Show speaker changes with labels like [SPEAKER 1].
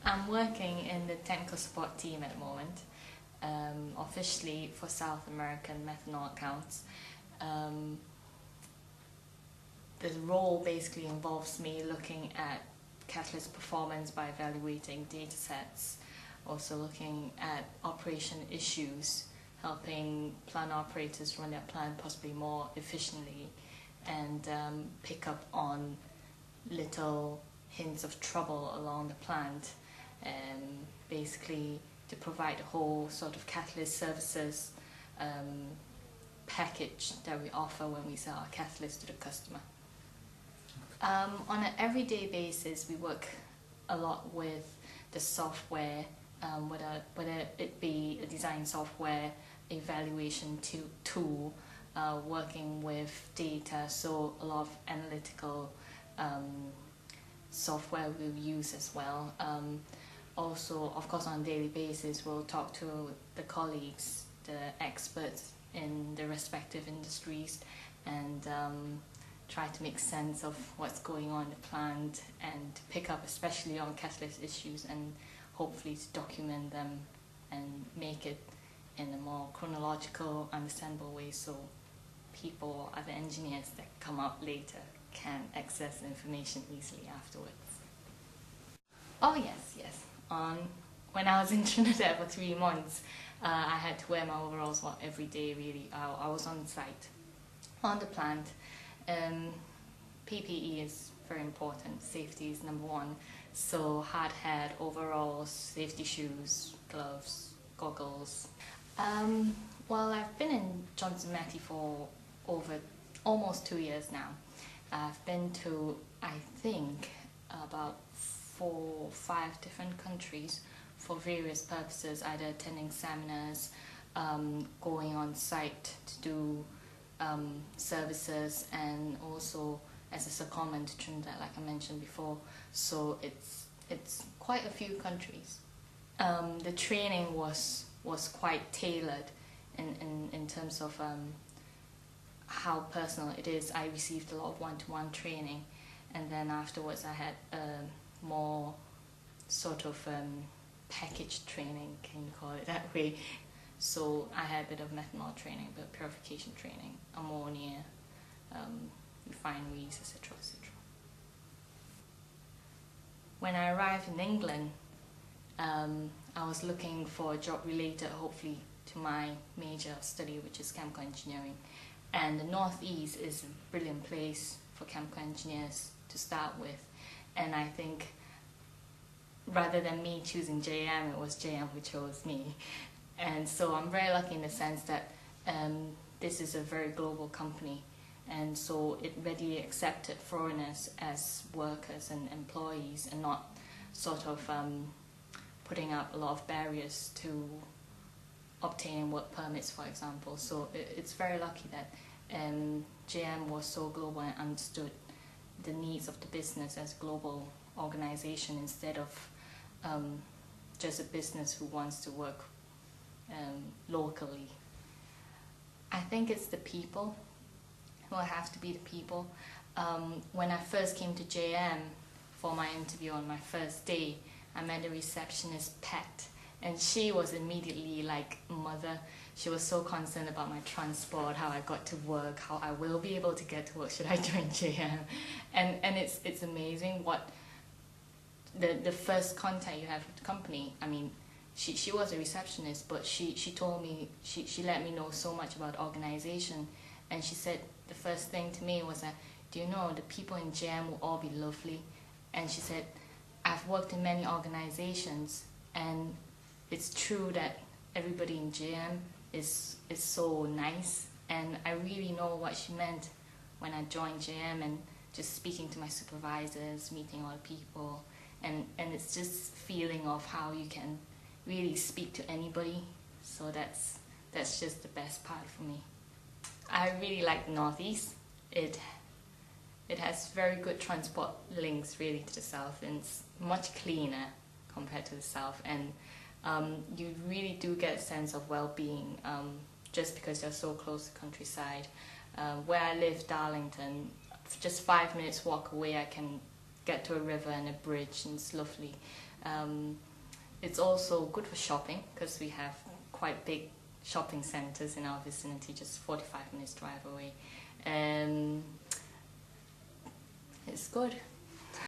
[SPEAKER 1] I'm working in the technical support team at the moment, officially for South American methanol accounts. Um, the role basically involves me looking at catalyst performance by evaluating data sets, also looking at operation issues, helping plant operators run their plant possibly more efficiently, and pick up on little hints of trouble along the plant, basically to provide a whole sort of catalyst services package that we offer when we sell our catalyst to the customer. On an everyday basis, we work a lot with the software, whether it be a design software, evaluation tool, working with data, so a lot of analytical software we'll use as well. Also, of course, on a daily basis, we'll talk to the colleagues, the experts in the respective industries, and try to make sense of what's going on in the plant and pick up especially on catalyst issues and hopefully to document them and make it in a more chronological, understandable way so people, other engineers that come up later can access the information easily afterwards. Oh yes. When I was in Trinidad for 3 months, I had to wear my overalls every day really. I was on site, on the plant. PPE is very important, safety is number one. So hard hat, overalls, safety shoes, gloves, goggles. Well, I've been in Johnson Matthey for over almost 2 years now. I've been to, I think, about 4 or 5 different countries for various purposes, either attending seminars, going on site to do services, and also as a secondment to Trinidad, like I mentioned before. So it's quite a few countries. The training was quite tailored in terms of how personal it is. I received a lot of one-to-one training, and then afterwards I had more sort of packaged training, can you call it that way. So I had a bit of methanol training, a bit of purification training, ammonia, refineries, etc. When I arrived in England, I was looking for a job related, hopefully, to my major study, which is chemical engineering. And the Northeast is a brilliant place for chemical engineers to start with. And I think rather than me choosing JM, it was JM who chose me. And so I'm very lucky in the sense that this is a very global company, and so it readily accepted foreigners as workers and employees, and not sort of putting up a lot of barriers to obtaining work permits, for example. So it's very lucky that JM was so global and understood the needs of the business as a global organization instead of just a business who wants to work locally. I think it's the people. Will have to be the people. When I first came to JM for my interview on my first day, I met the receptionist, Pat, and she was immediately like a mother. She was so concerned about my transport, how I got to work, how I will be able to get to work should I join JM. And it's amazing what the first contact you have with the company. I mean, she was a receptionist, but she told me, she let me know so much about the organization, and she said the first thing to me was that, do you know, the people in JM will all be lovely? And she said, I've worked in many organizations, and it's true that everybody in JM is so nice, and I really know what she meant when I joined JM, and just speaking to my supervisors, meeting all the people, and it's just feeling of how you can really speak to anybody. So that's just the best part for me. I really like the Northeast. It has very good transport links really to the South, and it's much cleaner compared to the South, and you really do get a sense of well-being just because you're so close to the countryside. Where I live, Darlington, just 5 minutes walk away, I can get to a river and a bridge, and it's lovely. It's also good for shopping because we have quite big shopping centres in our vicinity, just 45 minutes drive away. It's good.